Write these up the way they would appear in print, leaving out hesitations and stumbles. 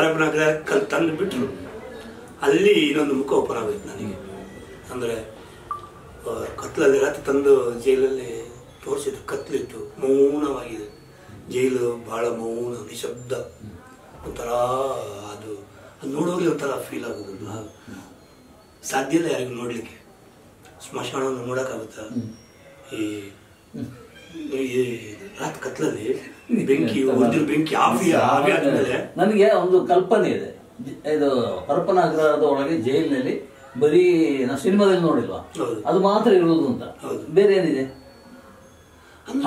ಪರಪ್ಪನಗರ ತಂದು ಬಿಟ್ಟರು. ಅಲ್ಲಿ ಇನ್ನೊಂದು ಮುಖ ಓಪನ್ ಆಗೋಯ್ತು ನನಗೆ. ಅಂದರೆ ಕತ್ಲಲ್ಲಿ ರಾತ್ರಿ ತಂದು ಜೈಲಲ್ಲಿ ತೋರಿಸಿದ್ದು ಕತ್ಲಿತ್ತು, ಮೌನವಾಗಿದೆ ಜೈಲು, ಭಾಳ ಮೌನ, ನಿಶಬ್ದ, ಒಂಥರ ಅದು ನೋಡೋರಿಗೆ ಒಂಥರ ಫೀಲ್ ಆಗೋದು. ಸಾಧ್ಯ ಇಲ್ಲ ಯಾರಿಗೂ ನೋಡಲಿಕ್ಕೆ. ಸ್ಮಶಾನವನ್ನು ನೋಡೋಕ್ಕಾಗುತ್ತಾ? ಈ ರಾತ್ರಿ ಕತ್ಲಲ್ಲಿ ಬೆಂಕಿ, ಉದ್ದಿನ ಬೆಂಕಿ ಆವಿ ಆದ್ಮೇಲೆ ನನಗೆ ಒಂದು ಕಲ್ಪನೆ ಇದೆ. ಇದು ಪರಪ್ಪನಗರದ ಒಳಗೆ ಜೈಲಿನಲ್ಲಿ ಬರೀ ನಾವು ಸಿನಿಮಾದಲ್ಲಿ ನೋಡಿಲ್ವಾ, ಅದು ಮಾತ್ರ ಇರುವುದು ಅಂತ, ಬೇರೆ ಏನಿದೆ?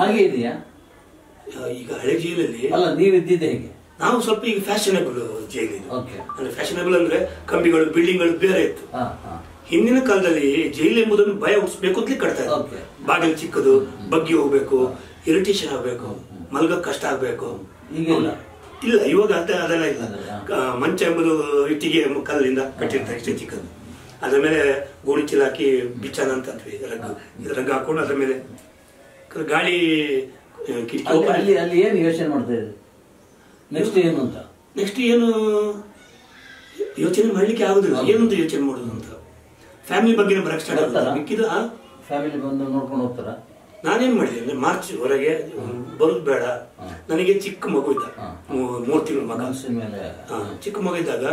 ಹಾಗೆ ಇದೆಯಾ? ಈಗ ಹಳೆ ಜೈಲಲ್ಲಿ ಅಲ್ಲ, ನೀವಿದ್ದಿದ್ದೆ ಹೇಗೆ? ನಾವು ಸ್ವಲ್ಪ ಈಗ ಫ್ಯಾಷನಬಲ್ ಜೈಲು ಇದು. ಅಂದ್ರೆ ಫ್ಯಾಷನಬಲ್ ಅಂದ್ರೆ ಕಂಬಿಗಳು, ಬಿಲ್ಡಿಂಗ್ಗಳು ಬೇರೆ ಇತ್ತು. ಹಿಂದಿನ ಕಾಲದಲ್ಲಿ ಜೈಲು ಎಂಬುದನ್ನು ಭಯ ಹುಟ್ಟಿಸ್ಬೇಕು ಅಂತಲೇ ಕಟ್ತಾ ಇತ್ತು. ಬಾಗಿಲು ಚಿಕ್ಕದು, ಬಗ್ಗಿ ಹೋಗ್ಬೇಕು, ಇರಿಟೇಷನ್ ಆಗ್ಬೇಕು, ಮಲ್ಗಕ್ ಕಷ್ಟ ಆಗ್ಬೇಕು. ಇಲ್ಲ, ಇವಾಗ ಅದೆಲ್ಲ ಇಲ್ಲ. ಮಂಚ ಎಂಬುದು ಇಟ್ಟಿಗೆ ಕಲ್ಲಿಂದ ಕಟ್ಟಿರ್ತಾರೆ, ಇಷ್ಟೇ ಚಿಕ್ಕದು. ಅದ್ರ ಮೇಲೆ ಗೋಣಿ ಚೀಲ ಹಾಕಿ ಬಿಚ್ಚಾನ ಅಂತ ರಗ್ ಹಾಕೊಂಡು ಅದ್ರ ಮೇಲೆ ಗಾಳಿ ಕಿಟಕಿ. ಅಲ್ಲಿ ಏನು ಯೋಚನೆ ಮಾಡ್ತಾ ಇದ್ರಿ? ನೆಕ್ಸ್ಟ್ ಏನು ಅಂತ? ನೆಕ್ಸ್ಟ್ ಏನು ಯೋಚನೆ ಮಾಡ್ಲಿಕ್ಕೆ ಆಗುದಿಲ್ಲ. ಏನಂತ ಯೋಚನೆ ಮಾಡುದು ಅಂತ. ಫ್ಯಾಮಿಲಿ ಬಗ್ಗೆ ಬರಕ್ ಸ್ಟಾರ್ಟ್ ಆಗುತ್ತಲ್ಲ, ಮಿಕ್ಕಿದ ಫ್ಯಾಮಿಲಿ ಬಂದು ನೋಡ್ಕೊಂಡು ಹೋಗ್ತಾರ. ನಾನೇನ್ ಮಾಡಿದೆ ಅಂದ್ರೆ ಮಾರ್ಚ್ ಹೊರಗೆ ಬರುದು ಬೇಡ. ನನಗೆ ಚಿಕ್ಕ ಮಗು ಇದ್ದ, 3 ತಿಂಗಳ ಮಗ. ಚಿಕ್ಕ ಮಗು ಇದ್ದಾಗ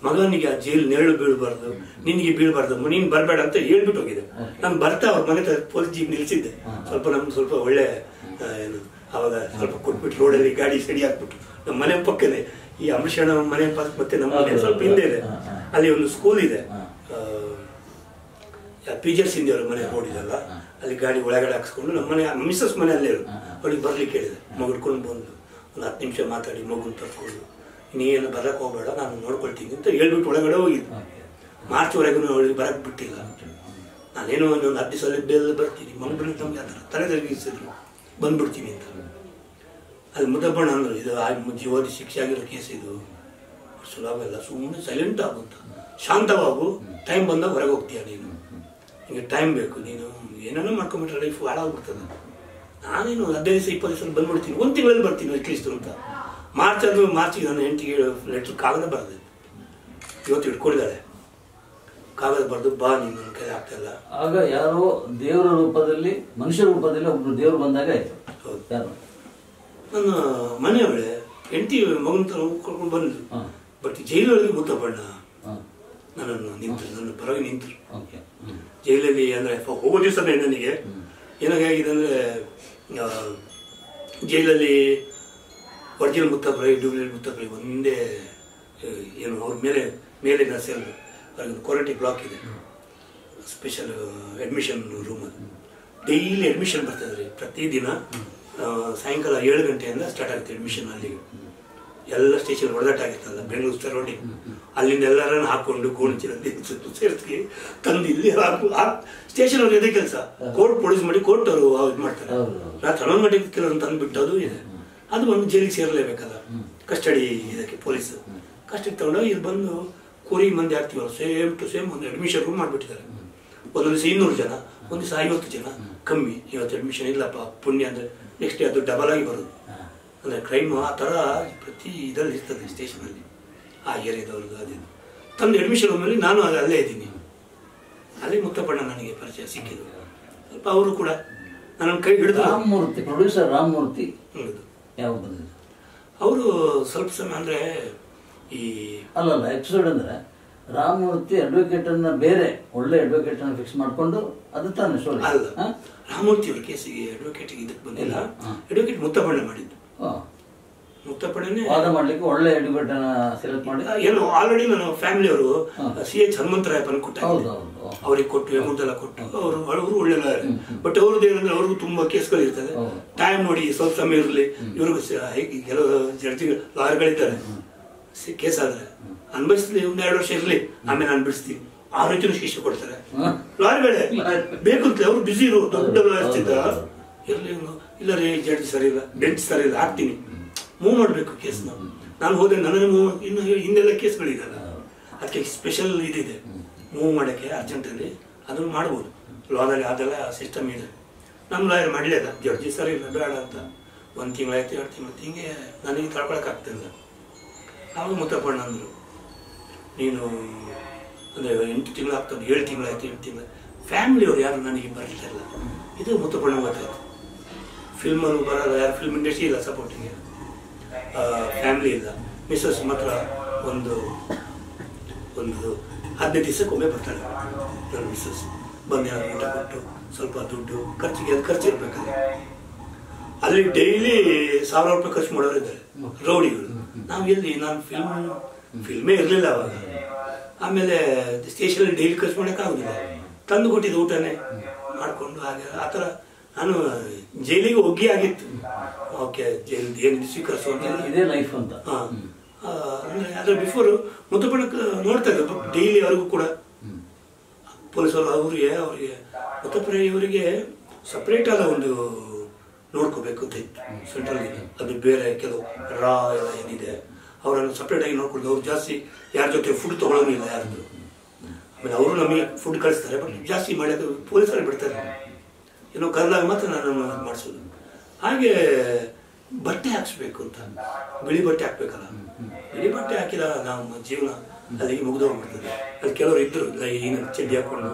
ಮಗನಿಗೆ ಆ ಜೈಲು ನೆರಳು ಬೀಳ್ಬಾರ್ದು, ನಿನ್ಗೆ ಬೀಳ್ಬಾರ್ದು, ನೀನ್ ಬರ್ಬೇಡ ಅಂತ ಹೇಳ್ಬಿಟ್ಟು ಹೋಗಿದೆ. ನಾನು ಬರ್ತಾ ಅವ್ರ ಮನೆ ಪೊಲೀಸ್ ಜೀಪ್ ನಿಲ್ಸಿದ್ದೆ. ಸ್ವಲ್ಪ ಒಳ್ಳೆ ಏನು ಅವಾಗ ಸ್ವಲ್ಪ ಕೊಟ್ಬಿಟ್ಟು ರೋಡಲ್ಲಿ ಗಾಡಿ ಸಡಿ ಹಾಕ್ಬಿಟ್ಟು, ನಮ್ಮ ಮನೆ ಪಕ್ಕನೆ ಈ ಅಂಬರೀಷಣ್ಣ ಮನೆ ಮತ್ತೆ ನಮ್ಮ ಮನೆ ಸ್ವಲ್ಪ ಹಿಂದೆ ಇದೆ. ಅಲ್ಲಿ ಒಂದು ಸ್ಕೂಲ್ ಇದೆ, PJs ಅವ್ರ ಮನೆ ನೋಡಿದಲ್ಲ, ಅಲ್ಲಿ ಗಾಡಿ ಒಳಗಡೆ ಹಾಕ್ಸ್ಕೊಂಡು ನಮ್ಮ ಮನೆ ಮಿಸ್ಸಸ್ ಮನೆ ಅಲ್ಲೇ ಇರೋದು. ಅವ್ರಿಗೆ ಬರ್ಲಿಕ್ಕೆ ಹೇಳಿದೆ. ಮಗಿಡ್ಕೊಂಡು ಬಂದು ಒಂದು 10 ನಿಮಿಷ ಮಾತಾಡಿ ಮಗುನ ತರ್ಕೊಂಡು, ನೀನು ಬರಕ್ ಹೋಗ್ಬೇಡ, ನಾನು ನೋಡ್ಕೊಳ್ತೀನಿ ಅಂತ ಹೇಳ್ಬಿಟ್ಟು ಒಳಗಡೆ ಹೋಗಿದ್ದು. ಮಾರ್ಚ್ ವರೆಗೂ ಅವಳಿಗೆ ಬರಕ್ ಬಿಟ್ಟಿಲ್ಲ. ನಾನೇನೋ ಒಂದು 10 ದಿವಸ ಬೇಲ್ ಬರ್ತೀನಿ, ಮಗು ನಮ್ಗೆ ಆ ಥರ ತಲೆ ತಿರುಗಿಸಿದ್ರು, ಬಂದ್ಬಿಡ್ತೀನಿ ಅಂತ. ಅಲ್ಲಿ ಮುದ್ದಪ್ಪಣ್ಣ ಅಂದ್ರು, ಇದು ಜೀವನ ಶಿಕ್ಷೆ ಆಗಿರೋ ಕೇಸ್, ಇದು ಸುಲಭ ಇಲ್ಲ, ಸುಮ್ಮನೆ ಸೈಲೆಂಟ್ ಆಗುತ್ತ, ಶಾಂತವಾಗು, ಟೈಮ್ ಬಂದಾಗ ಹೊರಗೆ ಹೋಗ್ತೀಯ ನೀನು, ನಿಮಗೆ ಟೈಮ್ ಬೇಕು, ನೀನು ಏನೇನೋ ಮಾಡ್ಕೊಂಬಿಟ್ರೆ ಲೈಫ್ ಹಾಳಾಗ್ಬಿಡ್ತದೆ. ನಾನೇನು 15 ದಿವಸ 20 ದಿವಸ ಬಂದ್ಬಿಡ್ತೀನಿ, 1 ತಿಂಗಳಲ್ಲಿ ಬರ್ತೀನಿ ಅಟ್ಲೀಸ್ಟ್ ಅಂತ. ಮಾರ್ಚಿಗೆ ನಾನು ಹೆಂಡತಿಗೆ ಲೆಟ್ರ್ ಕಾಗದ ಬರೆದೆ. ಇವತ್ತು ಇಟ್ಕೊಂಡಿದ್ದಾಳೆ, ಕಾಗದ ಬರೆದು ಬಾ, ನೀನು ನನ್ನ ಕೈ ಆಗ್ತಾ ಇಲ್ಲ. ಆಗ ಯಾರೋ ದೇವರ ರೂಪದಲ್ಲಿ, ಮನುಷ್ಯ ರೂಪದಲ್ಲಿ ಒಬ್ರು ದೇವರು ಬಂದಾಗ ಆಯ್ತು. ಹೌದು, ನನ್ನ ಮನೆಯವಳೆ ಹೆಂಡತಿ ಮಗನ ಕರ್ಕೊಂಡು ಬಂದ್ರು. ಬಟ್ ಜೈಲೊಳಗೆ ಮುತ್ತಪ್ಪಣ್ಣ ನನ್ನನ್ನು ನಿಂತರು, ನನ್ನ ಪರವಾಗಿ ನಿಂತರು. ಜೈಲಲ್ಲಿ ಅಂದ್ರೆ ಹೋಗೋ ದಿವಸನೇ ನನಗೆ ಏನಾಗಿದೆ ಅಂದ್ರೆ, ಜೈಲಲ್ಲಿ ಒರಿಜಿನಲ್ ಮುತ್ತಪ್ಪರಿ, ಡ್ಯೂಪ್ಲಿಕೇಟ್ ಮುತ್ತಪ್ಪರಿ ಒಂದೇ ಏನು, ಅವ್ರ ಮೇಲಿನ ಸೆಲ್ ಕ್ವಾರಂಟೈನ್ ಬ್ಲಾಕ್ ಇದೆ, ಸ್ಪೆಷಲ್ ಅಡ್ಮಿಷನ್ ರೂಮ್. ಅದು ಡೈಲಿ ಅಡ್ಮಿಷನ್ ಬರ್ತಾಯಿದ್ರಿ. ಪ್ರತಿದಿನ ಸಾಯಂಕಾಲ 7 ಗಂಟೆಯಿಂದ ಸ್ಟಾರ್ಟ್ ಆಗುತ್ತೆ ಅಡ್ಮಿಷನ್. ಅಲ್ಲಿಗೆ ಎಲ್ಲ ಸ್ಟೇಷನ್ ಹೊಡೆದಾಟ ಆಗಿತ್ತಲ್ಲ, ಬೆಂಗಳೂರು ಸರೌಂಡಿಂಗ್. ಅಲ್ಲಿಂದ ಎಲ್ಲರನ್ನ ಹಾಕೊಂಡು ಗೋಣಿಚೀಲ ಸೇರಿಸಿ ತಂದು ಇಲ್ಲಿ ಸ್ಟೇಷನ್ ಅವ್ರಿಗೆ ಇದೇ ಕೆಲಸ. ಕೋರ್ಟ್ ಪೊಲೀಸ್ ಮಾಡಿ ಕೋರ್ಟ್ ಅವರು ಇದು ಮಾಡ್ತಾರೆ. ರಾತ್ರಿ 11 ಗಂಟೆಗೆ ಕೆಲವರು ತಂದು ಬಿಟ್ಟು ಅದು ಇದೆ. ಅದು ಒಂದು ಜೈಲಿಗೆ ಸೇರಲೇಬೇಕಲ್ಲ, ಕಸ್ಟಡಿ ಇದಕ್ಕೆ ಪೊಲೀಸ್ ಕಸ್ಟಡಿ ತಗೊಂಡೋಗಿ ಇಲ್ಲಿ ಬಂದು ಕೂರಿ ಮಂದಿ ಆಗ್ತೀವಲ್ಲ, ಸೇಮ್ ಟು ಸೇಮ್ ಒಂದು ಅಡ್ಮಿಷನ್ ರೂಮ್ ಮಾಡಿಬಿಟ್ಟಿದ್ದಾರೆ. ಒಂದೊಂದು ದಿವಸ 200 ಜನ, ಒಂದು ದಿವಸ 50 ಜನ ಕಮ್ಮಿ. ಇವತ್ತು ಅಡ್ಮಿಷನ್ ಇಲ್ಲಪ್ಪ ಪುಣ್ಯ ಅಂದರೆ ನೆಕ್ಸ್ಟ್ ಡೇ ಅದು ಡಬಲ್ ಆಗಿ ಬರೋದು. ಅಂದರೆ ಕ್ರೈಮ್ ಆ ಥರ ಪ್ರತಿ ಇದರಲ್ಲಿ ಇರ್ತದೆ ಸ್ಟೇಷನಲ್ಲಿ, ಆ ಏರಿಯಾದವ್ರದ್ದು. ಅದೇ ತಂದು ಅಡ್ಮಿಷನ್ ರೂಮಲ್ಲಿ ನಾನು ಅಲ್ಲೇ ಇದ್ದೀನಿ. ಅಲ್ಲಿ ಮುತ್ತಪ್ಪಣ್ಣ ನನಗೆ ಪರಿಚಯ ಸಿಕ್ಕಿದ್ರು. ಸ್ವಲ್ಪ ಅವರು ಕೂಡ ನನ್ನ ಕೈ ಹಿಡಿದು. ರಾಮಮೂರ್ತಿ, ಪ್ರೊಡ್ಯೂಸರ್ ರಾಮಮೂರ್ತಿ ಯಾವಾಗ ಬಂದಿದ್ದು? ಅವರು ಸ್ವಲ್ಪ ಸಮಯ ಅಂದರೆ ಈ ಅಲ್ಲಲ್ಲ ಎಪಿಸೋಡ್ ಅಂದರೆ ರಾಮಮೂರ್ತಿ ಅಡ್ವೊಕೇಟ್ ಅನ್ನ ಬೇರೆ ಒಳ್ಳೆ ಅಡ್ವೊಕೇಟ್ ಅನ್ನು ಫಿಕ್ಸ್ ಮಾಡಿಕೊಂಡು ಅದು ತಾನೇ ಸ್ಟೋರಿ ಅಲ್ಲ. ರಾಮಮೂರ್ತಿ ಅವ್ರ ಕೇಸಿಗೆ ಅಡ್ವೊಕೇಟಿಗೆ ಇದಕ್ಕೆ ಬಂದಿಲ್ಲ, ಅಡ್ವೊಕೇಟ್ ಮುತ್ತಪ್ಪಣ್ಣ ಮಾಡಿದ್ದು. ಮುತ್ತಪ್ಪಣ್ಣನೇ ವಾದ ಮಾಡ್ಲಿಕ್ಕೆ ಒಳ್ಳೆ ಅಡ್ವೊಕೇಟ್ ಅನ್ನ ಸೆಲೆಕ್ಟ್ ಮಾಡಿ ಏನು ಆಲ್ರೆಡಿ ನನ್ನ ಫ್ಯಾಮಿಲಿ ಅವರು CH ಹನುಮಂತರಾಯಪ್ಪನ ಕೊಟ್ಟ, ಅವ್ರಿಗೆ ಕೊಟ್ಟು ಅಮೌಂಟ್ ಎಲ್ಲ ಕೊಟ್ಟು ಅವರು ಒಳ್ಳೆ ಲಾಯರ್. ಬಟ್ ಅವ್ರದ್ದು ಏನಂದ್ರೆ ಅವ್ರಿಗೂ ತುಂಬಾ ಕೇಸ್ಗಳು ಇರ್ತದೆ. ಟೈಮ್ ನೋಡಿ ಸ್ವಲ್ಪ ಸಮಯ ಇರಲಿ, ಇವ್ರಿಗೂ ಕೆಲವು ಜಡ್ಜಿ ಲಾಯರ್ಗಳಿದ್ದಾರೆ. ಕೇಸ್ ಆದ್ರೆ ಅನ್ಭವಿಸ್ಲಿ, 1-2 ವರ್ಷ ಇರಲಿ, ಆಮೇಲೆ ನಾನು ಬಿಡಿಸ್ತೀನಿ, ಆ ರೀತಿನೂ ಶಿಕ್ಷೆ ಕೊಡ್ತಾರೆ ಲಾಯರ್ಗಳೇ. ಬೇಕು ಅಂತ ಅವ್ರು ಬಿಸಿ ಇರು, ದೊಡ್ಡ ಲಾಯರ್ಸ್ ಇದ್ದ ಇರಲಿ, ಇಲ್ಲ ರೀ ಜಡ್ಜ್ ಸರಿ ಇಲ್ಲ, ಬೆಂಚ್ ಸರಿ ಇಲ್ಲ, ಹಾಕ್ತೀನಿ, ಮೂವ್ ಮಾಡಬೇಕು ಕೇಸ್ನ. ನಾನು ಹೋದ್ರೆ ನನಗೆ ಮೂವ್, ಇನ್ನು ಹಿಂದೆಲ್ಲ ಕೇಸ್ಗಳಿದೆಲ್ಲ, ಅದಕ್ಕೆ ಸ್ಪೆಷಲ್ ಇದಿದೆ ಮೂವ್ ಮಾಡೋಕ್ಕೆ ಅರ್ಜೆಂಟಲ್ಲಿ, ಅದನ್ನು ಮಾಡ್ಬೋದು. ಲಾದಲ್ಲಿ ಅದೆಲ್ಲ ಸಿಸ್ಟಮ್ ಇದೆ. ನಮ್ಮ ಲಾಯರ್ ಮಾಡಲಿಲ್ಲ, ಜಡ್ಜಿ ಸರಿ ಇಲ್ಲ ಬೇಡ ಅಂತ. 1 ತಿಂಗಳಾಯ್ತು, 2 ತಿಂಗಳು ಹಿಂಗೆ ನನಗೆ ತಡ್ಕೊಳಕ್ಕಾಗ್ತಿಲ್ಲ. ಆವಾಗ ಮುತ್ತಪ್ಪಣ್ಣ ಅಂದರು, ನೀನು ಅಂದರೆ 8 ತಿಂಗಳು ಆಗ್ತದೆ, 7 ತಿಂಗಳಾಯ್ತು, 8 ತಿಂಗಳು ಫ್ಯಾಮಿಲಿಯವ್ರು ಯಾರು ನನಗೆ ಬರ್ತಾ ಇಲ್ಲ. ಇದು ಮುತ್ತಪ್ಪಣ್ಣ ಗೊತ್ತಾಯ್ತು. ಫಿಲ್ಮಲ್ಲಿ ಬರೋಲ್ಲ, ಯಾರು ಫಿಲ್ಮ್ ಇಂಡಸ್ಟ್ರಿ ಇಲ್ಲ ಸಪೋರ್ಟಿಗೆ, ಫ್ಯಾಮಿಲಿ ಇಲ್ಲ. ಮಿಸ್ಸಸ್ ಮಾತ್ರ ಒಂದು 15 ದಿವಸಕ್ಕೊಮ್ಮೆ ಬರ್ತಾಳೆ ನನ್ನ ಮಿಸ್ಸಸ್. ಬಂದು ಯಾರು ಊಟ ಕೊಟ್ಟು ಸ್ವಲ್ಪ ದುಡ್ಡು ಖರ್ಚಿಗೆ ಅದು ಖರ್ಚು ಇರಬೇಕಲ್ಲ. ಅಲ್ಲಿ ಡೈಲಿ 1000 ರೂಪಾಯಿ ಖರ್ಚು ಮಾಡೋರು ಇದ್ದಾರೆ ರೌಡಿಗಳು. ನಾವು ಎಲ್ಲಿ, ನಾನು ಫಿಲ್ಮೇ ಇರಲಿಲ್ಲ ಅವಾಗ. ಆಮೇಲೆ ಸ್ಟೇಷನಲ್ಲಿ ಡೈಲಿ ಖರ್ಚು ಮಾಡೋಕ್ಕಾಗೋದಿಲ್ಲ, ತಂದು ಕೊಟ್ಟಿದ್ದು ಊಟನೇ ಮಾಡಿಕೊಂಡು ಹಾಗೆ ಆ ಥರ ನಾನು ಜೈಲಿಗೆ ಹೋಗಿ ಆಗಿತ್ತು. ಓಕೆ, ಜೈಲ್ ಏನು ಸ್ವೀಕರಿಸುವಂತ ಇದೇ ಲೈಫ್ ಅಂತ. ಹಾಂ, ಅಂದರೆ ಅದರ ಬಿಫೋರು ಮುತ್ತಪ್ಪಣ್ಣಕ್ಕೆ ನೋಡ್ತಾ ಇದ್ದೆ. ಬಟ್ ಡೈಲಿ ಅವ್ರಿಗೂ ಕೂಡ ಪೊಲೀಸರು ಅವರಿಗೆ ಮುತ್ತಪ್ಪಣ್ಣ ಇವರಿಗೆ ಸಪ್ರೇಟ್ ಆದ ಒಂದು ನೋಡ್ಕೋಬೇಕು ಅಂತ ಇತ್ತು ಸೆಂಟ್ರಲ್ಗೆ. ಅದು ಬೇರೆ ಕೆಲವು ರಾ ಎಲ್ಲ ಏನಿದೆ ಅವರನ್ನು ಸಪ್ರೇಟಾಗಿ ನೋಡ್ಕೊಂಡು, ಅವ್ರು ಜಾಸ್ತಿ ಯಾರ ಜೊತೆ ಫುಡ್ ತೊಗೊಳೋಂಗಿಲ್ಲ ಯಾರ್ದು. ಆಮೇಲೆ ಅವರು ನಮಗೆ ಫುಡ್ ಕಳಿಸ್ತಾರೆ, ಬಟ್ ಜಾಸ್ತಿ ಮಾಡೋದು ಪೊಲೀಸರು ಬಿಡ್ತಾರೆ. ಏನೋ ಕರೆದಾಗ ಮಾತ್ರ ನಾನು ಮಾಡಿಸೋದು. ಹಾಗೆ ಬಟ್ಟೆ ಹಾಕ್ಸ್ಬೇಕು ಅಂತ, ಬಿಳಿ ಬಟ್ಟೆ ಹಾಕ್ಬೇಕಲ್ಲ. ಬಿಳಿ ಬಟ್ಟೆ ಹಾಕಿದ ನಮ್ಮ ಜೀವನ ಅಲ್ಲಿಗೆ ಮುಗಿದೋಗ್ಬಿಡ್ತದೆ. ಅಲ್ಲಿ ಕೆಲವರು ಇದ್ರು, ಈಗ ಚಡ್ಡಿ ಹಾಕೊಂಡು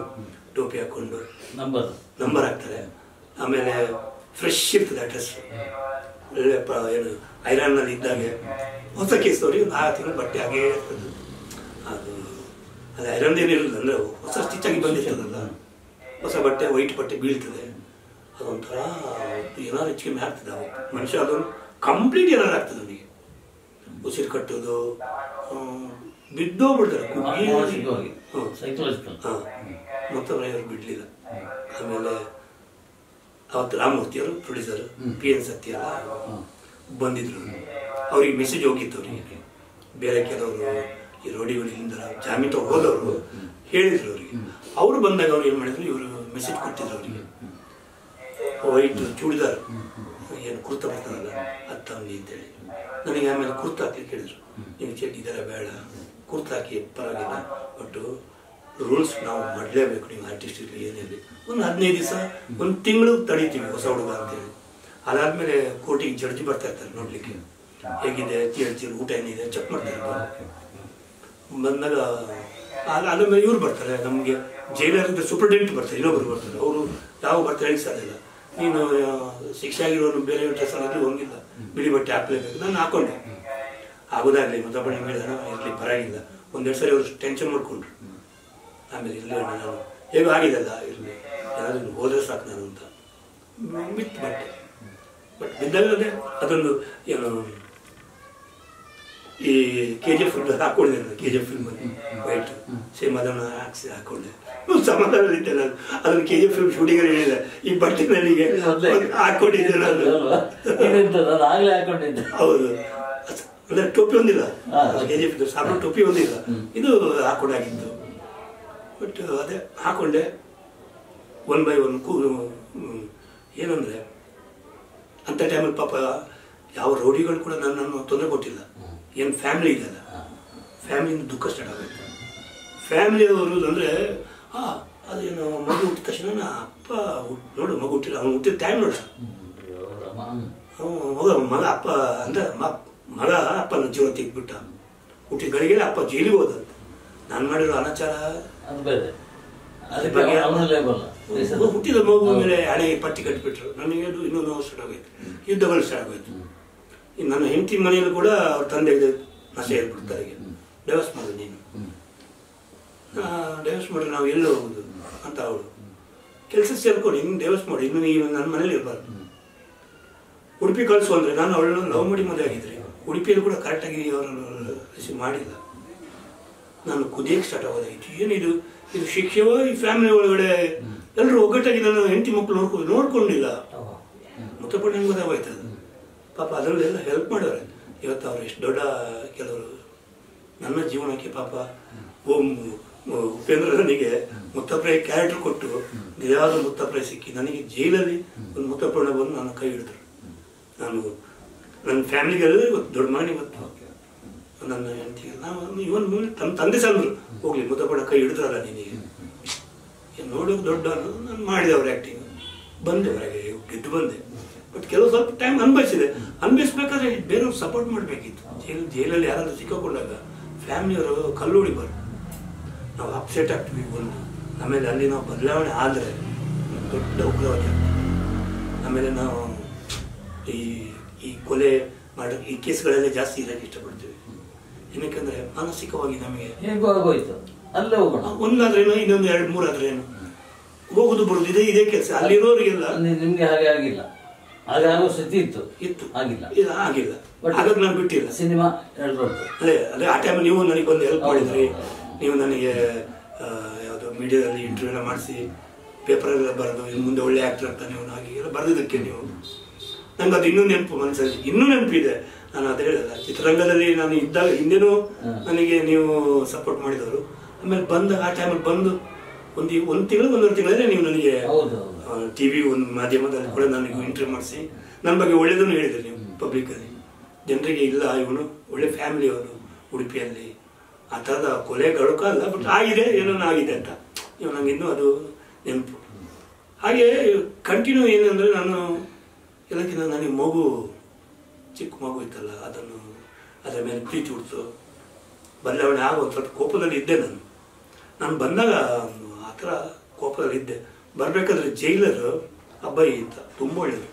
ಟೋಪಿ ಹಾಕೊಂಡು ನಂಬರ್ ಹಾಕ್ತಾರೆ. ಆಮೇಲೆ ಫ್ರೆಶ್ ಇರ್ತದೆ ಆ ಡ್ರೆಸ್, ಒಳ್ಳೆ ಏನು ಐರನ್ನಲ್ಲಿ ಇದ್ದಾಗೆ. ಹೊಸ ಕೇಸದವ್ರಿಗೆ ಒಂದು 6 ತಿಂಗಳು ಬಟ್ಟೆ ಹಾಗೇ ಇರ್ತದೆ. ಅದು ಐರನ್ ಏನಿರಲಿಲ್ಲ, ಅಂದರೆ ಹೊಸ ಸ್ಟಿಚ್ ಆಗಿ ಬಂದಿರ್ತದಲ್ಲ, ಹೊಸ ಬಟ್ಟೆ ವೈಟ್ ಬಟ್ಟೆ ಬೀಳ್ತದೆ. ಅದೊಂಥರ ಏನಾರು ಹೆಚ್ಚಿಗೆ ಆಗ್ತದೆ. ಅವಾಗ ಮನುಷ್ಯ ಅದೊಂದು ಕಂಪ್ಲೀಟ್ ಏನಾರು ಆಗ್ತದೆ ಅವನಿಗೆ. ಉಸಿರು ಕಟ್ಟೋದು, ಬಿದ್ದೋಗ್ಬಿಡ್ತಾರೆ. ಮತ್ತೊಬ್ಬರು ಇವರು ಬಿಡಲಿಲ್ಲ. ಆಮೇಲೆ ಅವತ್ತು ರಾಮಮೂರ್ತಿಯವರು ಪ್ರೊಡ್ಯೂಸರ್, PN ಸತ್ಯ ಬಂದಿದ್ರು. ಅವ್ರಿಗೆ ಮೆಸೇಜ್ ಹೋಗಿತ್ತು. ಅವರಿಗೆ ಬೇರೆ ಕೆಲವರು ಈ ರೋಡಿಗಳಿಂದ ಜಾಮೀನು ಹೋದವರು ಹೇಳಿದ್ರು ಅವರಿಗೆ. ಅವರು ಬಂದಾಗ ಅವ್ರು ಏನು ಮಾಡಿದ್ರು, ಇವರು ಮೆಸೇಜ್ ಕೊಟ್ಟಿದ್ರು ಅವರಿಗೆ. ವೈಟ್ ಚೂಡಿದಾರ್ ಏನು ಕುರ್ತಾ ಬರ್ತಾರಲ್ಲ ಅದು ತಗೊಂಡು ಅಂತೇಳಿ. ನನಗೆ ಆಮೇಲೆ ಕುರ್ತಾ ಹಾಕ್ಲಿಕ್ಕೆ ಹೇಳಿದ್ರು. ನೀವು ಚಡ್ಡಿ ಇದರ ಬೇಡ, ಕುರ್ತಾ ಹಾಕಿ ಪರವಾಗಿಲ್ಲ, ಬಟ್ಟು ರೂಲ್ಸ್ ನಾವು ಮಾಡಲೇಬೇಕು. ನೀವು ಆರ್ಟಿಸ್ಟ್ ಇರಲಿ ಏನಿರಲಿ, ಒಂದು 15 ದಿವಸ 1 ತಿಂಗಳು ತಡೀತೀವಿ ಹೊಸ ಹುಡುಗ ಅಂತೇಳಿ. ಅದಾದಮೇಲೆ ಕೋರ್ಟಿಗೆ ಜಡ್ಜಿ ಬರ್ತಾ ಇರ್ತಾರೆ ನೋಡಲಿಕ್ಕೆ, ಹೇಗಿದೆ ಜಡ್ಜಿ ಊಟ ಏನಿದೆ ಚೆಕ್ ಮಾಡ್ತಾ ಇರ್ತಾರೆ. ಬಂದಾಗ ಆಮೇಲೆ ಇವ್ರು ಬರ್ತಾರೆ, ನಮಗೆ ಜೈಲರಿಂದ ಸೂಪರ್ಡೆಂಟ್ ಬರ್ತಾರೆ, ಇನ್ನೊಬ್ಬರು ಬರ್ತಾರೆ. ಅವರು ಯಾವ ಬರ್ತಾರೆ ಹೇಳಿ ಸಾಧ್ಯ ಇಲ್ಲ. ನೀನು ಶಿಕ್ಷೆ ಆಗಿರೋನು ಬೇರೆ ಡ್ರೆಸ್ ಅನ್ನೋದು ಹೋಗಿಲ್ಲ, ಬಿಳಿ ಬಟ್ಟೆ ಹಾಕ್ಲೇಬೇಕು. ನಾನು ಹಾಕೊಂಡೆ, ಆಗೋದಾಗಲಿ ಮುತ್ತಪ್ಪಣ್ಣ ಹೇಳಿದಾನ ಇರಲಿ ಪರವಾಗಿಲ್ಲ. 1-2 ಸರಿ ಅವರು ಟೆನ್ಷನ್ ಮಾಡ್ಕೊಂಡ್ರು. ಆಮೇಲೆ ಇರಲಿ ನಾನು ಹೇಗೂ ಆಗಿದೆಲ್ಲ ಇರಲಿ, ಏನಾದರೂ ಹೋದ್ರೆ ಸಾಕು ನಾನು ಅಂತ ಬಿತ್ತು ಬಟ್ಟೆ. ಬಟ್ ಬಿದ್ದಾಗಲೇ ಅದೊಂದು ಏನು ಈ KGF ಹಾಕೊಂಡಿದ್ದೆ ನಾನು. KGF ಫಿಲ್ಮಲ್ಲಿ ವೈಟ್ ಸೇಮ್ ಅದನ್ನು ಹಾಕೊಂಡೆ. ಸಮಾಧಾನದಿದ್ದೆ ನಾನು. ಅದನ್ನು KGF ಫಿಲ್ಮ್ ಶೂಟಿಂಗ್ ಹೇಳಿದೆ, ಈ ಬಟ್ಟೆ ನನಗೆ ಹಾಕೊಂಡಿದ್ದೆ ನಾನು. ಹೌದು, ಅಂದರೆ ಟೋಪಿ ಒಂದಿಲ್ಲ, KGF ಸಾಬರು ಟೋಪಿ ಒಂದಿಲ್ಲ, ಇದು ಹಾಕೊಂಡಾಗಿತ್ತು. ಬಟ್ ಅದೇ ಹಾಕೊಂಡೆ 1 by 1 ಏನಂದರೆ ಅಂಥ ಟೈಮಲ್ಲಿ ಪಾಪ ಯಾವ ರೌಡಿಗಳು ಕೂಡ ನನ್ನನ್ನು ತೊಂದರೆ ಕೊಟ್ಟಿಲ್ಲ. ಏನು ಫ್ಯಾಮಿಲಿ ಇದೆಯಲ್ಲ, ಫ್ಯಾಮಿಲಿಯಿಂದ ದುಃಖ ಸ್ಟಾರ್ಟ್ ಆಗುತ್ತೆ. ಫ್ಯಾಮಿಲಿಯವರು ಅಂದರೆ ಅದೇನು ಮಗು ಹುಟ್ಟಿದ ತಕ್ಷಣ ಅಪ್ಪ ನೋಡು ಮಗು ಹುಟ್ಟಿಲ್ಲ, ಅವ್ನು ಹುಟ್ಟಿದ ಟೈಮ್ ನೋಡ, ಮಗ ಅಪ್ಪ ಅಂದರೆ ಮಗ ಅಪ್ಪನ ಜೀವ ತೆಗೆದ್ಬಿಟ್ಟ. ಹುಟ್ಟಿದ ಗಳಿಗೆ ಅಪ್ಪ ಜೈಲಿಗೆ ಹೋದ. ನಾನು ಮಾಡಿರೋ ಅನಾಚಾರ ಹುಟ್ಟಿದ ಮಗು ಮೇಲೆ ಹಣೆ ಪಟ್ಟಿ ಕಟ್ಟಿಬಿಟ್ರು. ನನಗೆ ಅದು ಇನ್ನೂ ನೋವು ಸ್ಟಾರ್ಟ್ ಆಗೋಯ್ತು, ಯುದ್ಧಗಳು ಸ್ಟಾರ್ಟ್ ಆಗೋಯ್ತು. ನನ್ನ ಹೆಂಡತಿ ಮನೆಯಲ್ಲೂ ಕೂಡ ಅವ್ರ ತಂದೆ ನಶೆ ಹೇಳ್ಬಿಡ್ತಾರೆ, ಡೈವರ್ಸ್ ಮಾಡು ನೀನು, ಡೈವರ್ಸ್ ಮಾಡಿ ನಾವು ಎಲ್ಲೂ ಹೋಗುದು ಅಂತ. ಅವಳು ಕೆಲಸ ಸೇರ್ಕೊಂಡು ಇನ್ನು ಡೈವರ್ಸ್ ಮಾಡಿ, ಇನ್ನು ನೀವು ನನ್ನ ಮನೇಲಿ ಇರಬಾರ್ದು, ಉಡುಪಿ ಕಳಿಸು ಅಂದರೆ. ನಾನು ಅವಳನ್ನು ಲವ್ ಮಾಡಿ ಮದುವೆ ಆಗಿದ್ರಿ. ಉಡುಪಿಯಲ್ಲಿ ಕೂಡ ಕರೆಕ್ಟಾಗಿ ಅವರನ್ನು ರಿಸೀವ್ ಮಾಡಿಲ್ಲ. ನಾನು ಕುದಿಯಕ್ಕೆ ಸ್ಟಾರ್ಟ್ ಆಗೋದಾಗಿತ್ತು. ಏನಿದು ಇದು ಶಿಕ್ಷೆವೋ ಈ ಫ್ಯಾಮಿಲಿ ಒಳಗಡೆ ಎಲ್ಲರೂ ಒಗ್ಗಟ್ಟಾಗಿ ನನ್ನ ಹೆಂಡತಿ ಮಕ್ಕಳು ನೋಡ್ಕೊಂಡಿಲ್ಲ. ಮುತ್ತಪ್ಪಣ್ಣ ಹೆಂಗೆ ಗೊತ್ತಾಗೋಯ್ತದ ಪಾಪ. ಅದರಲ್ಲೆಲ್ಲ ಹೆಲ್ಪ್ ಮಾಡೋರೆ. ಇವತ್ತು ಅವ್ರು ಎಷ್ಟು ದೊಡ್ಡ ಕೆಲವರು ನನ್ನ ಜೀವನಕ್ಕೆ ಪಾಪ ಉಪೇಂದ್ರ ನನಗೆ ಮುತ್ತಪ್ರಾಯ ಕ್ಯಾರೆಕ್ಟರ್ ಕೊಟ್ಟು ನಿಜವಾದ ಮುತ್ತಪ್ರಾಯ ಸಿಕ್ಕಿ ನನಗೆ ಜೈಲಲ್ಲಿ ಒಂದು ಮುತ್ತಪ್ಪಣ್ಣ ಬಂದು ನನ್ನ ಕೈ ಹಿಡಿದ್ರು. ನಾನು ನನ್ನ ಫ್ಯಾಮಿಲಿಗೆಲ್ಲ ಇವತ್ತು ದೊಡ್ಡ ಮಗನಿಗೆ ಇವತ್ತು ನನ್ನ ಹೆಂಡತಿಗೆ ನಾವು ಇವನ್ ತಮ್ಮ ತಂದೆ ಸಂದ್ರು ಹೋಗ್ಲಿ ಮುತ್ತಪ್ಪಣ್ಣ ಕೈ ಹಿಡಿದ್ರಲ್ಲ ನಿನಗೆ ನೋಡೋಕೆ ದೊಡ್ಡ ನಾನು ಮಾಡಿದೆ ಅವ್ರ ಆ್ಯಕ್ಟಿಂಗ್. ಬಂದೆ ಹೊರಗೆ ಗೆದ್ದು ಬಂದೆ. ಬಟ್ ಕೆಲವು ಸ್ವಲ್ಪ ಟೈಮ್ ಅನುಭವಿಸಿದೆ. ಅನುಭವಿಸ್ಬೇಕಾದ್ರೆ ಬೇರೆಯವ್ರು ಸಪೋರ್ಟ್ ಮಾಡಬೇಕಿತ್ತು. ಜೈಲಲ್ಲಿ ಯಾರಾದ್ರೂ ಸಿಕ್ಕಾಕೊಂಡಾಗ ಫ್ಯಾಮಿಲಿಯವರು ಕಲ್ಲು ಹೊಡಿಬಾರ್ದು. ನಾವು ಅಪ್ಸೆಟ್ ಆಗ್ತೀವಿ ಒಂದು. ಆಮೇಲೆ ಅಲ್ಲಿ ನಾವು ಬದಲಾವಣೆ ಆದರೆ ದೊಡ್ಡ ಉಗ್ರವಾದಿ ಆಗ್ತದೆ. ಆಮೇಲೆ ನಾವು ಈ ಕೊಲೆ ಮಾಡೋ ಈ ಕೇಸ್ಗಳಲ್ಲೇ ಜಾಸ್ತಿ ಇರೋಕ್ಕೆ ಇಷ್ಟಪಡ್ತೀವಿ. ಏನಕ್ಕೆಂದ್ರೆ ಮಾನಸಿಕವಾಗಿ ನಮಗೆ ಹೇಗೋ ಆಗೋಯ್ತು, ಅಲ್ಲೇ ಹೋಗೋಣ. ಒಂದಾದ್ರೇನು, ಇನ್ನೊಂದು 2-3 ಆದ್ರೇನು, ಹೋಗುದು ಬರುದು ಇದೇ ಕೆಲಸ. ಅಲ್ಲಿರೋರಿಗೆಲ್ಲ ನಿಮ್ಗೆ ಹಾಗೆ ಆಗಿಲ್ಲ, ಹಾಗೆ ಆಗೋ ಸ್ಥಿತಿ ಇತ್ತು ಆಗಿಲ್ಲ. ಆಗಿಲ್ಲ, ಹಾಗಾಗಿ ನಾನು ಬಿಟ್ಟಿಲ್ಲ. ಸಿನಿಮಾ ಅದೇ ಆ ಟೈಮ್ ನೀವು ನನಗೆ ಬಂದು ಹೆಲ್ಪ್ ಮಾಡಿದ್ರಿ. ನೀವು ನನಗೆ ಯಾವುದು ಮೀಡಿಯಾದಲ್ಲಿ ಇಂಟರ್ವ್ಯೂ ಎಲ್ಲ ಮಾಡಿಸಿ ಪೇಪರೆಲ್ಲ ಬರೆದು ಇನ್ನು ಮುಂದೆ ಒಳ್ಳೆ ಆಕ್ಟರ್ ಆಗ್ತಾನೆ ನೀವು ಹಾಗೆ ಎಲ್ಲ ಬರೆದಿದ್ದಕ್ಕೆ ನೀವು ನಂಗೆ ಅದು ಇನ್ನೂ ನೆನಪು, ಮನಸ್ಸಲ್ಲಿ ಇನ್ನೂ ನೆನಪಿದೆ. ನಾನು ಅದು ಹೇಳಿಲ್ಲ, ಚಿತ್ರರಂಗದಲ್ಲಿ ನಾನು ಇದ್ದಾಗ ಹಿಂದೆನೂ ನನಗೆ ನೀವು ಸಪೋರ್ಟ್ ಮಾಡಿದವರು. ಆಮೇಲೆ ಬಂದಾಗ ಆ ಟೈಮಲ್ಲಿ ಬಂದು ಒಂದು ತಿಂಗಳು 1.5 ತಿಂಗಳಲ್ಲೇ ನೀವು ನನಗೆ ಟಿವಿ ಒಂದು ಮಾಧ್ಯಮದಲ್ಲಿ ಕೂಡ ನನಗೆ ಇಂಟರ್ವ್ಯೂ ಮಾಡಿಸಿ ನನ್ನ ಬಗ್ಗೆ ಒಳ್ಳೇದನ್ನು ಹೇಳಿದ್ರಿ ನೀವು ಪಬ್ಲಿಕಲ್ಲಿ. ಜನರಿಗೆ ಇಲ್ಲ ಇವನು ಒಳ್ಳೆ ಫ್ಯಾಮಿಲಿ ಅವರು ಉಡುಪಿಯಲ್ಲಿ, ಆ ಥರದ ಕೊಲೆ ಗಡುಕ ಅಲ್ಲ, ಬಟ್ ಆಗಿದೆ, ಏನೋ ಆಗಿದೆ ಅಂತ ಇವಾಗ ನಂಗೆ ಇನ್ನೂ ಅದು ನೆನಪು. ಹಾಗೆ ಕಂಟಿನ್ಯೂ ಏನಂದರೆ ನಾನು ಎಲ್ಲಕ್ಕಿಂತ ನನಗೆ ಮಗು, ಚಿಕ್ಕ ಮಗು ಇತ್ತಲ್ಲ, ಅದರ ಮೇಲೆ ಪ್ರೀತಿ ಹುಡ್ತು, ಬದಲಾವಣೆ ಆಗೋ ಒಂದು ಸ್ವಲ್ಪ ಕೋಪದಲ್ಲಿ ಇದ್ದೆ. ನಾನು ಬಂದಾಗ ಆ ಥರ ಕೋಪದಲ್ಲಿ ಇದ್ದೆ. ಬರಬೇಕಾದ್ರೆ ಜೈಲರು ಅಬ್ಬಾಯಿ ಅಂತ ತುಂಬ ಒಳ್ಳೆಯರು,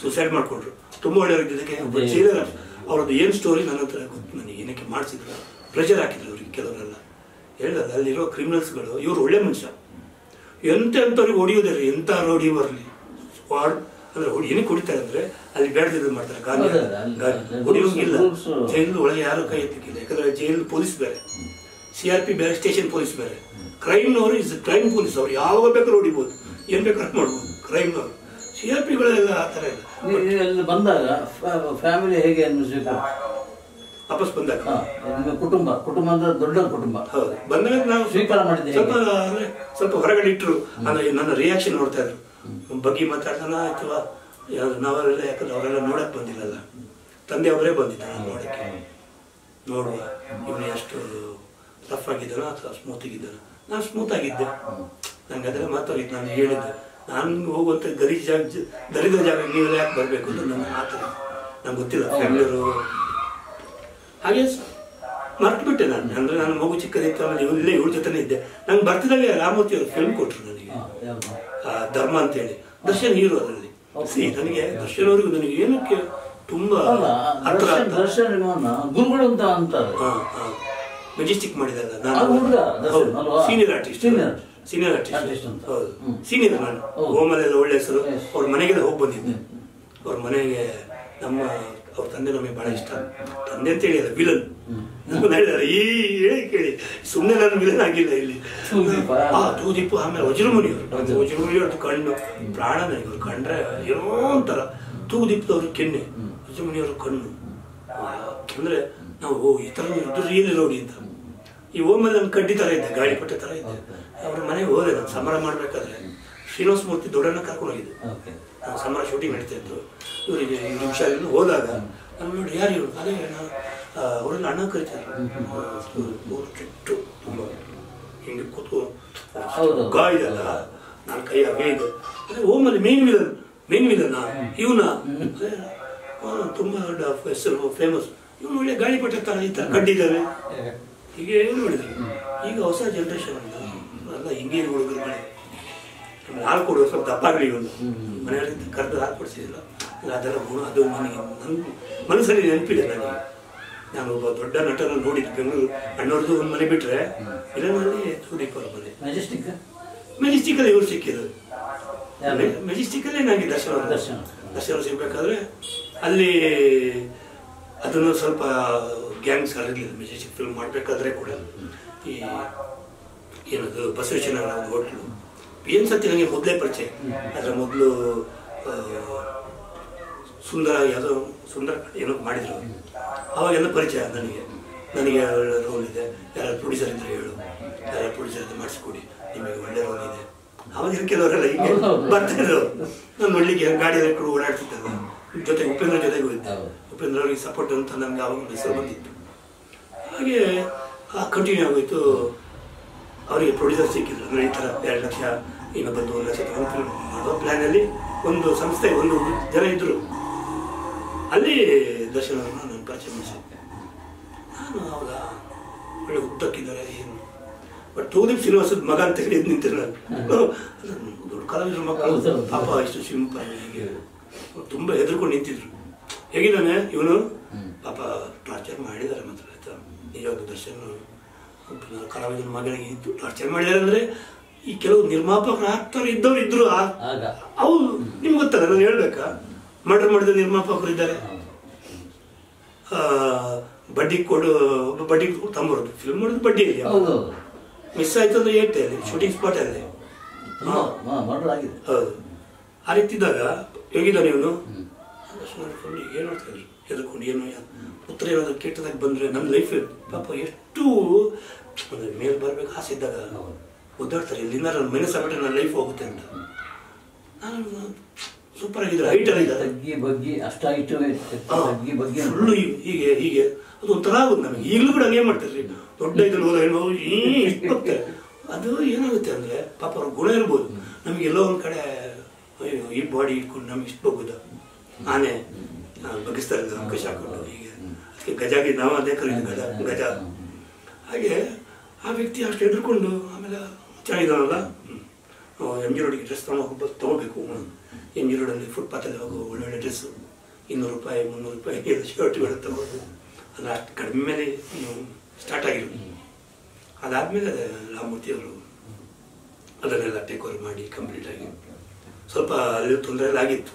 ಸುಸೈಡ್ ಮಾಡಿಕೊಂಡ್ರು. ತುಂಬ ಒಳ್ಳೆಯವರು ಇದ್ದಿದ್ದಕ್ಕೆ ಜೈಲರ್ ಅವ್ರದ್ದು ಏನು ಸ್ಟೋರಿ ನನ್ನ ಹತ್ರ ಗೊತ್ತು. ನನಗೆ ಏನಕ್ಕೆ ಮಾಡಿಸಿದ್ರು, ಪ್ರೆಷರ್ ಹಾಕಿದ್ರು ಅವ್ರಿಗೆ ಕೆಲವರೆಲ್ಲ. ಹೇಳಿಲ್ಲ, ಅಲ್ಲಿರೋ ಕ್ರಿಮಿನಲ್ಸ್ಗಳು ಇವರು ಒಳ್ಳೆ ಮನುಷ್ಯ, ಎಂಥವ್ರಿಗೆ ಹೊಡಿಯೋದೇ ರೀ, ಎಂಥ ರೋಡಿ ಬರಲಿ ಸ್ಕ್ವಾಡ್ ಅಂದ್ರೆ ಏನಕ್ಕೆ ಹೊಡಿತಾರೆ ಅಂದರೆ ಅಲ್ಲಿ ಬೇಡದಿದ್ದು ಮಾಡ್ತಾರೆ. ಗಾಂಧಿ ಹೊಡಿಯೋಂಗಿಲ್ಲ, ಜೈಲು ಒಳಗೆ ಯಾರು ಕೈ ಎತ್ತಿಕ್ಕಿಲ್ಲ. ಯಾಕಂದ್ರೆ ಜೈಲು ಪೊಲೀಸ್ ಬೇರೆ, CRP ಬೇರೆ, ಸ್ಟೇಷನ್ ಪೊಲೀಸ್ ಬೇರೆ. ಕ್ರೈಮ್ನವರು ಇಸ್ ಕ್ರೈಮ್ ಪೊಲೀಸ್, ಅವ್ರು ಯಾವಾಗ ಬೇಕಾದ್ರೂ ಹೊಡಿಬೋದು, ಏನು ಬೇಕಾದ್ರೂ ಮಾಡ್ಬೋದು ಕ್ರೈಮ್ನವರು. CRPಗಳೆಲ್ಲ ಆ ಥರ ಇಲ್ಲ. ಬಂದಾಗ ಫ್ಯಾಮಿಲಿ ಹೇಗೆ ಅನ್ನಿಸ್ಬೇಕು? ವಾಪಸ್ ಬಂದಾಗ ಕುಟುಂಬ ಅಂದ್ರೆ ದೊಡ್ಡ ಕುಟುಂಬ. ಹೌದು, ಬಂದಾಗ ನಾವು ಸ್ವೀಕಾರ ಮಾಡಿದ್ದೆ. ಸ್ವಲ್ಪ ಹೊರಗಡೆ ಇಟ್ಟರು. ಅಂದ್ರೆ ನನ್ನ ರಿಯಾಕ್ಷನ್ ನೋಡ್ತಾ ಇದ್ರು, ಬಗ್ಗೆ ಮಾತಾಡ್ತಾನ ಅಥವಾ ನಾವೆಲ್ಲ, ಯಾಕಂದ್ರೆ ಅವರೆಲ್ಲ ನೋಡಕ್ ಬಂದಿಲ್ಲಲ್ಲ, ತಂದೆ ಅವರೇ ಬಂದಿದ್ದಾರೆ ನೋಡಕ್ಕೆ. ನೋಡುವ ಇವನು ಎಷ್ಟು ರಫ್ ಆಗಿದ್ದಾನ ಅಥವಾ ಸ್ಮೂತ್ ಆಗಿದ್ದಾನ. ನಾನು ಸ್ಮೂತ್ ಆಗಿದ್ದೆ, ನಂಗೆ ಅದೆಲ್ಲ ಮಾತಾಗಿದ್ದು. ನಾನು ಹೇಳಿದ್ದೆ, ನಾನು ಹೋಗುವಂಥ ದರಿದ್ರ ಜಾಗ ನೀವೆಲ್ಲ ಯಾಕೆ ಬರಬೇಕು ಅಂತ ನನ್ನ ಮಾತು ನಂಗೆ ಗೊತ್ತಿಲ್ಲ. ಫ್ಯಾಮಿಲಿಯವರು ಹಾಗೆ ಮರ್ತು ಬಿಟ್ಟೆ ನಾನು. ಅಂದರೆ ನನ್ನ ಮಗು ಚಿಕ್ಕದಿತ್ತು, ಆಮೇಲೆ ಇಲ್ಲೇ ಇವ್ರ ಜೊತೆನೇ ಇದ್ದೆ. ನಂಗೆ ಬರ್ತಿದ್ದಾಗೆ ರಾಮೂರ್ತಿ ಅವರು ಫಿಲ್ಮ್ ಕೊಟ್ಟರು ನನಗೆ, ಧರ್ಮ ಅಂತೇಳಿ. ದರ್ಶನ್ ಹೀರೋ ಅದರಲ್ಲಿ. ನನಗೆ ದರ್ಶನ್ ಅವ್ರಿಗೂ ನನಗೆ ಏನಕ್ಕೆ ತುಂಬಾ ಗುರುಗಳು ಅಂತ ಅಂತಾರೆ. ಮೆಜೆಸ್ಟಿಕ್ ಮಾಡಿದಲ್ಲ ನಾನು, ಸೀನಿಯರ್ ಆರ್ಟಿಸ್ಟ್. ಹೌದು, ಸೀನಿಯರ್. ನಾನು ಓಮಲೆಲ್ಲ ಒಳ್ಳೆ ಹೆಸರು. ಅವ್ರ ಮನೆಗೆಲ್ಲ ಹೋಗಿ ಬಂದಿದ್ದೆ. ಅವ್ರ ಮನೆಗೆ ಅವ್ರ ತಂದೆ ನಮಗೆ ಬಹಳ ಇಷ್ಟ. ತಂದೆ ಅಂತ ಹೇಳಿ ಅಲ್ಲ, ವಿಲನ್ ಹೇಳಿದಾರೆ. ಈ ಹೇಳಿ ಕೇಳಿ ಸುಮ್ಮನೆ ನಾನು ವಿಲನ್ ಆಗಿಲ್ಲ ಇಲ್ಲಿ. ತೂದೀಪು, ಆಮೇಲೆ ವಜ್ರಮುನಿಯವ್ರದ್ದು ಕಣ್ಣು ಪ್ರಾಣ ನನಗೆ. ಅವ್ರು ಕಂಡ್ರೆ ಏನೋ ಒಂಥರ. ತೂದೀಪದವ್ರ ಕೆನ್ನೆ, ವಜ್ರಮುನಿಯವ್ರ ಕಣ್ಣು. ಅಂದ್ರೆ ನಾವು ಈ ತರ ಇದ್ದು ರಿಯಲ್ ನೋಡಿ ಅಂತ. ಈ ಓಮಲ್ಲಿ ನನ್ನ ಕಡ್ಡಿ ತರ ಇದ್ದೆ, ಗಾಳಿ ಪಟ್ಟೆ ತರ ಇದ್ದೆ. ಅವ್ರ ಮನೆಗೆ ಹೋದೆ ನಾನು ಸಮರ ಮಾಡ್ಬೇಕಾದ್ರೆ. ಶ್ರೀನಿವಾಸ ಮೂರ್ತಿ ದೊಡ್ಡಣ್ಣ ಕರ್ಕೊಂಡು ಹೋಗಿದ್ದು. ನಾನು ಸಮರ ಶೂಟಿಂಗ್ ನಡೀತಾ ಇತ್ತು. ಇವರಿಗೆ ಹುಷಾರಿಲ್ಲ. ಹೋದಾಗ ನಾನು ನೋಡಿ, ಯಾರು ಇವರು? ಅದೇ ನಾನು ಅವರೆಲ್ಲ ಅಣ್ಣ ಕರಿತಾರೆ. ಚಿಟ್ಟು ತುಂಬ ಹಿಂಗೆ ಕೂತ್ಕೊ ಗಾಯದಲ್ಲ, ನಾನು ಕೈ ಹಾಗೆ ಇದೆ. ಅದೇ ಓಮಲ್ಲಿ ಮೇನ್ ವಿಲನ್ ಇವನ ತುಂಬ ದೊಡ್ಡ ಹೆಸರು, ಫೇಮಸ್. ಇವನು ಒಳ್ಳೆ ಗಾಳಿ ಪಟ್ಟೆ ತರ ಈ ತರ ಕಡ್ಡಿದ್ದಾನೆ. ಹೀಗೆ ಏನು ನೋಡಿದ್ರಿ. ಈಗ ಹೊಸ ಜನರೇಷನ್ ಎಲ್ಲ ಹಿಂಗೆ ಹುಡುಗರುಗಳೇ. ಹಾಲು ಕೊಡುವ ಸ್ವಲ್ಪ ದಪ್ಪಾಗಲಿ ಒಂದು ಮನೆಯಲ್ಲಿ ಕರೆದು ಹಾಲು ಕೊಡಿಸಿದಿಲ್ಲ. ಅದರ ಗುಣ ಅದು ನನಗೆ ನನ್ನ ಮನಸ್ಸಲ್ಲಿ ನೆನಪಿದೆ. ನನಗೆ ನಾನು ಒಬ್ಬ ದೊಡ್ಡ ನಟನ ನೋಡಿದ್ದು ಬೆಂಗಳೂರು. ಅಣ್ಣವ್ರದ್ದು ಒಂದು ಮನೆ ಬಿಟ್ಟರೆ ಇಲ್ಲನಲ್ಲಿ ಸುದೀಪ್ ಅವರ ಮನೆ. ಮೆಜೆಸ್ಟಿಕಲ್ಲಿ ಇವ್ರು ಸಿಕ್ಕಿದ್ರು. ಮೆಜೆಸ್ಟಿಕಲ್ಲೇ ನನಗೆ ದರ್ಶನ ಸಿಗ್ಬೇಕಾದ್ರೆ ಅಲ್ಲಿ ಅದನ್ನು ಸ್ವಲ್ಪ ಗ್ಯಾಂಗ್ಸ್ ಹರಲಿಲ್ಲ. ಮೆಜೆಸ್ಟಿಕ್ ಫಿಲ್ಮ್ ಮಾಡಬೇಕಾದ್ರೆ ಕೂಡ ಈ ಏನದು ಬಸವೇಶ್ವರ ಒಂದು ಹೋಟ್ಲು ಏನು ಸತಿ ನನಗೆ ಮೊದಲೇ ಪರಿಚಯ. ಅದರ ಮೊದಲು ಸುಂದರ ಯಾವುದೋ ಸುಂದರ ಏನೋ ಮಾಡಿದ್ರು. ಅವಾಗೆಲ್ಲ ಪರಿಚಯ ನನಗೆ ಒಳ್ಳೆ ರೋಲ್ ಇದೆ, ಯಾರು ಪ್ರೊಡ್ಯೂಸರ್ ಇದ್ರೆ ಹೇಳು, ಯಾರು ಪ್ರೊಡ್ಯೂಸರ್ ಇದ್ರೆ ಮಾಡಿಸ್ಕೊಡಿ, ನಿಮಗೆ ಒಳ್ಳೆ ರೋಲ್ ಇದೆ. ಅವಾಗ ಕೆಲವರೆಲ್ಲ ಹೀಗೆ ಬರ್ತಿದ್ರು. ನಾನು ನೋಡ್ಲಿಕ್ಕೆ ಗಾಡಿಯಲ್ಲಿ ಕೂಡ ಓಡಾಡ್ತಿದ್ದಲ್ಲ. ಜೊತೆಗೆ ಉಪೇಂದ್ರ ಜೊತೆಗೂ ಇದ್ದೆ. ಉಪೇಂದ್ರ ಅವ್ರಿಗೆ ಸಪೋರ್ಟ್ ಅಂತ ನಮ್ಗೆ ಆವಾಗ ಹೆಸರು ಬಂದಿತ್ತು. ಹಾಗೆ ಕಂಟಿನ್ಯೂ ಆಗೋಯ್ತು. ಅವರಿಗೆ ಪ್ರೊಡ್ಯೂಸರ್ ಸಿಕ್ಕಿದ್ರು. ಅಂದರೆ ಈ ಥರ 2 ಲಕ್ಷ ಇನ್ನೊಬ್ಬಂದು 1 ಲಕ್ಷ ತಗೊಂಡು ಫಿಲ್ಮ್ ಮಾಡೋ ಪ್ಲ್ಯಾನಲ್ಲಿ ಒಂದು ಸಂಸ್ಥೆ, ಒಂದು ಜನ ಇದ್ದರು. ಅಲ್ಲಿ ದರ್ಶನ್ ಅವ್ರನ್ನ ನಾನು ಪರಿಚಯ ಮಾಡಿಸಿದ್ದೆ. ನಾನು ಅವಾಗ ಒಳ್ಳೆ ಉದ್ದಕ್ಕಿದ್ದಾರೆ ಏನು, ಬಟ್ ತೂದೀಪ್ ಶ್ರೀನಿವಾಸದ ಮಗ ಅಂತ ಹೇಳಿ ನಿಂತಿರ ದೊಡ್ಡ ಕಲಾವಿದ್ರ ಮಕ್ಕಳು ಪಾಪ ಇಷ್ಟು ಸಿಂಪಲ್ ಹೀಗೆ ತುಂಬ ಹೆದರ್ಕೊಂಡು ನಿಂತಿದ್ರು. ಹೇಗಿದ್ದಾನೆ ಇವನು ಪಾಪ ಟಾರ್ಚರ್ ಮಾಡಿದ್ದಾರೆ ಮಾತ್ರ ಆಯ್ತಾ. ನಿಜವಾದ ದರ್ಶನ್ ಕಲಾವಿದರ ಮಗನಿಗೆ ಇದ್ದು ಟಾರ್ಚರ್ ಮಾಡಿದ್ದಾರೆ. ಅಂದರೆ ಈ ಕೆಲವು ನಿರ್ಮಾಪಕರು ಆಗ್ತಾರೆ ಇದ್ದವ್ರು ಇದ್ರು. ಅವ್ರು ನಿಮ್ಗೆ ಗೊತ್ತಲ್ಲ, ನಾನು ಹೇಳ್ಬೇಕಾ, ಮರ್ಡರ್ ಮಾಡಿದ ನಿರ್ಮಾಪಕರು ಇದ್ದಾರೆ. ಬಡ್ಡಿ ಕೊಡು ಬಡ್ಡಿ ತಂಬರೋದು ಫಿಲ್ಮ್ ಮಾಡೋದು ಬಡ್ಡಿಯಲ್ಲಿ ಮಿಸ್ ಆಯ್ತು ಅಂದ್ರೆ ಏಟೆ ಅಲ್ಲಿ ಶೂಟಿಂಗ್ ಸ್ಪಾಟ್ ಅಲ್ಲಿ. ಹೌದು. ಆ ರೀತಿ ಇದ್ದಾಗ ಹೇಗಿದ್ದಾನೆ ಇವನು ಮಾಡ್ಕೊಂಡು ಏನು ಮಾಡ್ತಾ ಇದ್ರು ಹೆದರ್ಕೊಂಡು. ಏನು ಉತ್ತರ ಏನಾದ್ರು ಕೆಟ್ಟದಾಗ ಬಂದರೆ ನನ್ನ ಲೈಫ್ ಪಾಪ ಎಷ್ಟು ಮೇಲೆ ಬರ್ಬೇಕು ಆಸೆ ಇದ್ದಾಗ ಒದ್ದಾಡ್ತಾರೆ. ಇಲ್ಲಿಂದ ನನ್ನ ಮೈನಸ್ ಆಗ್ಬಿಟ್ರೆ ನನ್ನ ಲೈಫ್ ಹೋಗುತ್ತೆ ಅಂತ. ನಾನು ಸೂಪರ್ ಆಗಿದ್ರೆ ಹೈಟ್ ಆಗಿದ್ದಾರೆ ಫುಲ್ಲು ಹೀಗೆ ಹೀಗೆ ಅದು ಒಂಥರ ಆಗುತ್ತೆ ನಮಗೆ. ಈಗಲೂ ಕೂಡ ಹಂಗೆ ಮಾಡ್ತಾರೆ. ದೊಡ್ಡ ಇದನ್ನು ಹೋದ ಹೆಣ್ಣು ಇಷ್ಟು ಹೋಗ್ತಾರೆ. ಅದು ಏನಾಗುತ್ತೆ ಅಂದರೆ ಪಾಪ ಅವ್ರ ಗುಣ ಇರ್ಬೋದು. ನಮಗೆ ಎಲ್ಲೋ ಒಂದು ಕಡೆ ಅಯ್ಯೋ ಈ ಬಾಡಿ ಇಟ್ಕೊಂಡು ನಮ್ಗೆ ಇಷ್ಟು ಹೋಗೋದು ಆನೆ ಬಗ್ಗಿಸ್ತಾರೆ ಅಂಕಶ ಹಾಕೊಂಡು ಹೀಗೆ. ಅದಕ್ಕೆ ಗಜಾಗಿ ನಾವು ಅದೇ ಕರೀದು ಗಜ. ಹಾಗೆ ಆ ವ್ಯಕ್ತಿ ಅಷ್ಟು ಎದುರ್ಕೊಂಡು ಆಮೇಲೆ ಚೆನ್ನಾಗಿದ್ದಾನಲ್ಲ ಎಮ್ ಜಿ ರೋಡಿಗೆ ಡ್ರೆಸ್ ತೊಗೋಬೇಕು. ಎಮ್ ಜಿ ರೋಡಲ್ಲಿ ಫುಟ್ಪಾತಲ್ಲಿ ಹೋಗೋ ಒಳ್ಳೊಳ್ಳೆ ಡ್ರೆಸ್ಸು 200 ರೂಪಾಯಿ 300 ರೂಪಾಯಿ ಶರ್ಟ್ಗಳು ತಗೋದು. ಅದು ಅಷ್ಟು ಕಡಿಮೆ ಮೇಲೆ ಸ್ಟಾರ್ಟ್ ಆಗಿರೋದು. ಅದಾದಮೇಲೆ ರಾಮಮೂರ್ತಿ ಅವರು ಅದನ್ನೆಲ್ಲ ಟೇಕ್ ಓವರ್ ಮಾಡಿ ಕಂಪ್ಲೀಟ್ ಆಗಿ ಸ್ವಲ್ಪ ಅಲ್ಲಿ ತೊಂದರೆ ಎಲ್ಲ ಆಗಿತ್ತು.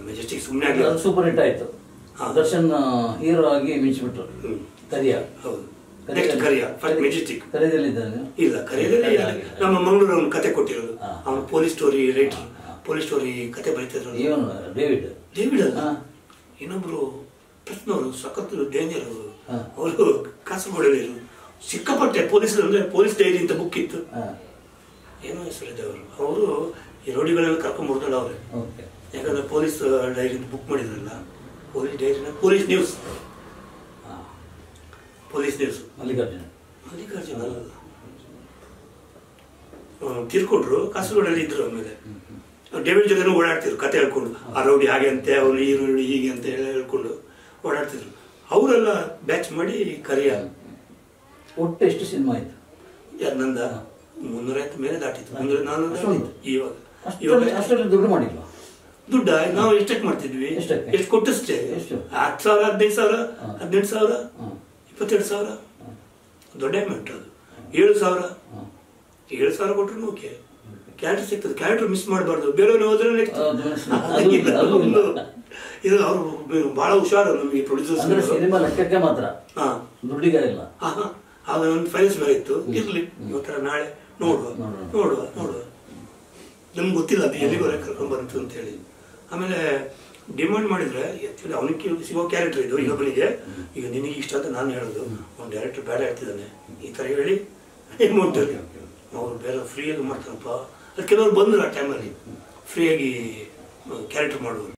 ಮೆಜೆಸ್ಟಿಕ್ ಸುಮ್ಮನೆ ಆಗಲಿಲ್ಲ. ಸೂಪರ್ ಹಿಟ್ ಆಯಿತು. ದರ್ಶನ್ ಹೀರೋ ಆಗಿ ಮಿಂಚಿಬಿಟ್ರು. ಕರಿಯ ಹೌದು. ನೆಕ್ಸ್ಟ್ ಕರಿಯ ಫಸ್ಟ್ ಮೆಜೆಸ್ಟಿಕ್ ಕರಿಯದಲ್ಲಿದ್ದಾನೆ. ಇಲ್ಲ ಕರಿಯದಲ್ಲಿ ನಮ್ಮ ಮಂಗಳೂರು ಅವನು ಕತೆ ಕೊಟ್ಟಿರೋದು. ಅವನು police story writer, police story ಕತೆ ಬರೀತಿದ್ರು. ಡೇವಿಡ್ ಅಲ್ಲ, ಇನ್ನೊಬ್ರು ಪ್ರಶ್ನವರು ಸಖತ್ ಡೇಂಜರ್. ಅವರು ಕಾಸರಗೋಡಲ್ಲಿ ಸಿಕ್ಕಾಪಟ್ಟೆ ಪೊಲೀಸರು ಅಂದ್ರೆ ಪೊಲೀಸ್ ಡೈರಿ ಅಂತ ಬುಕ್ ಇತ್ತು. ಏನೋ ಹೆಸರಿದೆ ಅವರು ಈ ರೋಡಿಗಳೆಲ್ಲ ಕರ್ಕೊಂಡ್ಬರ್ದಲ್ಲ ಅವ್ರೆ. ಯಾಕಂದ್ರೆ ಪೊಲೀಸ್ ಡೈರಿ ಬುಕ್ ಮಾಡಿದ್ರಲ್ಲ, ಪೊಲೀಸ್ ಡೈರಿನ ಪೊಲೀಸ್ ನ್ಯೂಸ್ ಮಲ್ಲಿಕಾರ್ಜುನ ತೀರ್ಕೊಂಡ್ರು. ಕಾಸರಗೋಡಲ್ಲಿ ಇದ್ರು. ಆಮೇಲೆ ಡೇವಿಡ್ ಜೊತೆ ಓಡಾಡ್ತಿದ್ರು ಕತೆ ಹೇಳ್ಕೊಂಡು. ಆ ರೌಡಿ ಹಾಗೆ ಅಂತೆ, ಅವನು ಈ ರೌಡಿ ಹೀಗೆ ಅಂತ ಹೇಳ್ಕೊಂಡು ಓಡಾಡ್ತಿದ್ರು. ಅವರೆಲ್ಲ ಬ್ಯಾಚ್ ಮಾಡಿ ಕರಿಯ. ಒಟ್ಟು ಎಷ್ಟು ಸಿನಿಮಾ ಆಯ್ತು? ನಂದ 350 ಮೇಲೆ ದಾಟಿತ್ತು. 300-400 ಇವಾಗ ದುಡ್ಡು ಮಾಡಿಲ್ವಾ? ದುಡ್ಡ ನಾವು ಎಷ್ಟಕ್ಕೆ ಮಾಡ್ತಿದ್ವಿ, ಎಷ್ಟು ಕೊಟ್ಟಷ್ಟೇ. 10,000 15,000 18,000 22,000 ದೊಡ್ಡ ಅಮೌಂಟ್. ಅದು 7,000 ಕೊಟ್ಟರು ಓಕೆ. ಕ್ಯಾರೆಕ್ಟರ್ ಸಿಗ್ತದೆ, ಕ್ಯಾರೆಕ್ಟರ್ ಮಿಸ್ ಮಾಡಬಾರ್ದು. ಬೇರೆಯವ್ರು ಹೋದ್ರೆ ಇದು ಅವರು ಬಹಳ ಹುಷಾರು ನಮಗೆ ಪ್ರೊಡ್ಯೂಸರ್ಸ್. ಸಿನಿಮಾ ಲೆಕ್ಕಕ್ಕೆ ಮಾತ್ರ, ದುಡ್ಡಿಗೆ ಇಲ್ಲ. ಆಗ ಒಂದು ಫೈನಾನ್ಸ್ ಬೇರೆ ಇತ್ತು. ಇರ್ಲಿ ಇವತ್ತರ ನಾಳೆ ನೋಡುವ ನಮ್ಗೆ ಗೊತ್ತಿಲ್ಲ ಅದು ಎಲ್ಲಿವರೆ ಕರ್ಕೊಂಡು ಬಂತು ಅಂತ ಹೇಳಿ. ಆಮೇಲೆ ಡಿಮಾಂಡ್ ಮಾಡಿದ್ರೆ ಆ್ಯಕ್ಚುಲಿ ಅವನಿಗೆ ಸಿಗೋ ಕ್ಯಾರೆಕ್ಟರ್ ಇದು ಇನ್ನೊಬ್ಬನಿಗೆ. ಈಗ ನಿನಗೆ ಇಷ್ಟ ಅಂತ ನಾನು ಹೇಳೋದು, ಅವ್ನು ಡೈರೆಕ್ಟರ್ ಬೇಡ ಹೇಳ್ತಿದ್ದಾನೆ ಈ ಥರ ಹೇಳಿ ಅಮೌಂಟ್ ಅವ್ರು ಬೇರೆ ಫ್ರೀಯಾಗಿ ಮಾಡ್ತಾರಪ್ಪ. ಅದು ಕೆಲವರು ಬಂದರು ಆ ಟೈಮಲ್ಲಿ ಫ್ರೀಯಾಗಿ ಕ್ಯಾರೆಕ್ಟರ್ ಮಾಡುವರು.